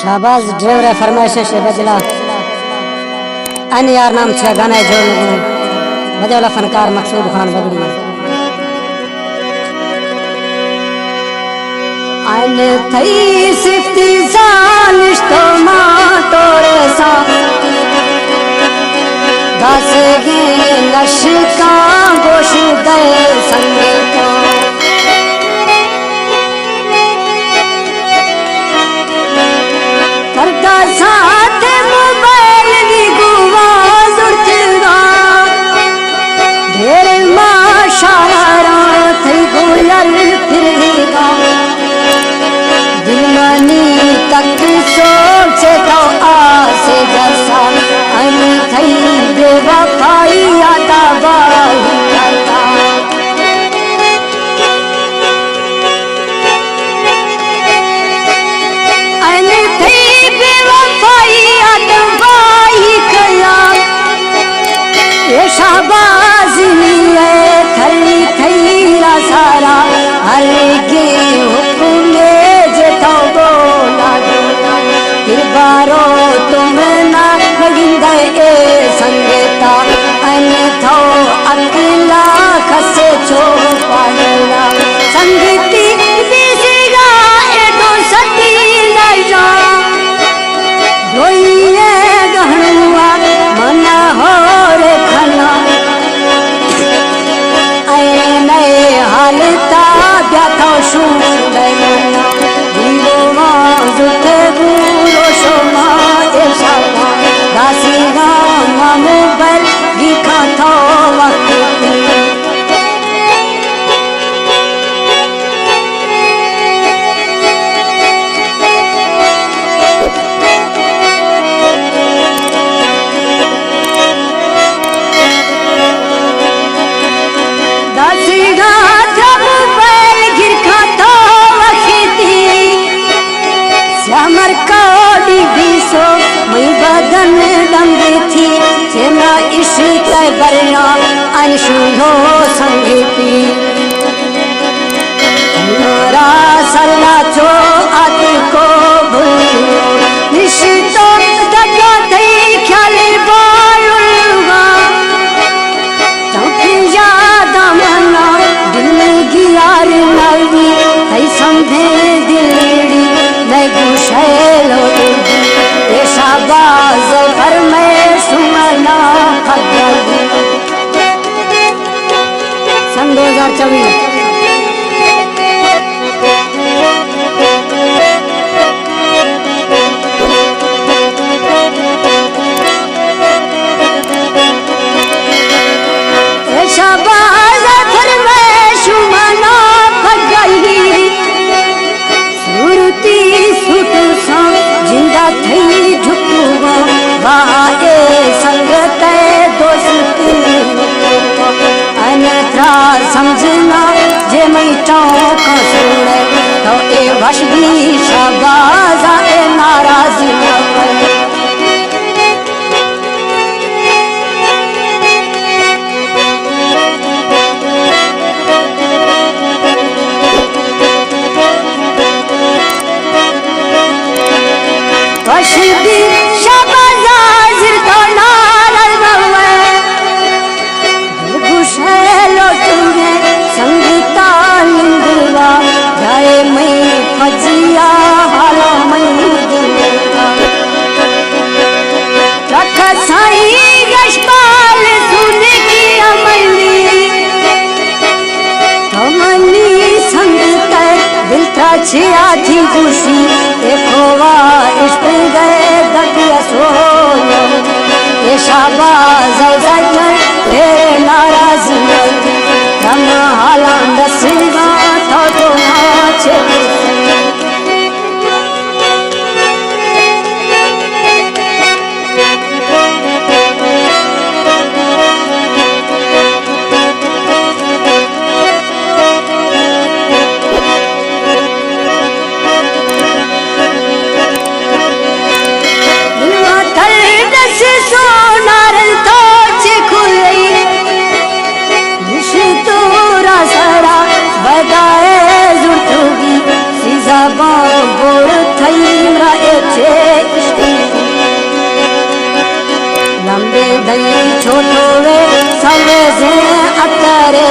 Shahbaz driver फरमाइश से बजला अन यार नाम छे गाना जोड़ लगू बजला फनकार मकसूद खान बगड़ी अन थई सिफ्ती जानिश तो मां तोरे सा दस गे लशका गोश दे संगे तो करता साथ मोबाइल की गुवा दुर्चगा ढेर माशारा थई गुलर फिरेगा दिलमनी तक सोचे तो आसे जैसा अन थई बेवफाई आता बाही करता अन थई बेवफाई आता बाही कया ये शाबाजी है थली थई रा सारा हर के हुक्म जे तो बोला किरबारो तुम ना लगिंदे ए संगता अन थो अकेला खसे छो पाडला संगती बिसरा एडो सती लजा रोइए गहनुआ मना हो रे खना ऐ नए हालता ब्याथो शू दयना दीवो जुते बुरो शोमा ऐसा दासी गाम मोबाइल दिखा थो वक्त श्यामर कोडी बीसो मई बदन दंगी थी जेना इश्क बरना अंशु हो संगीती नारा सल्ला चो आती को भूलो निश्चितो दगा थई ख्याल बालुगा चौथी याद मना दिल गियार नवी थई संभे दिलड़ी गुशैलो ये शाबाज फरमाइश मना सन 2024 शाबाज फरमाइश मना सुरती सुट सा जिंदा थई झुकुआ बाए संगत दोस्ती अन्यथा समझना जे मई चौक सुने तो ए वशबी शाबाजा ए नाराजी न करे वशबी शाबाजा जिरतो नारल बवे गुशैलो तुम्हें संगीता लिंदवा जाए मई फजिया हालो मई दिलवा रख साई गशपाल सुने की अमली तमनी संगत दिल था छिया थी खुशी देखोवा इश्क गए दबिया सोनो ये शाबाज जजन तेरे नाराज हम हालां दसगा तो नाचे सोनारल तो खुले निश तोरा सड़ा बदाए जुटुगी लंबे दई छोटो वे समझे अतरे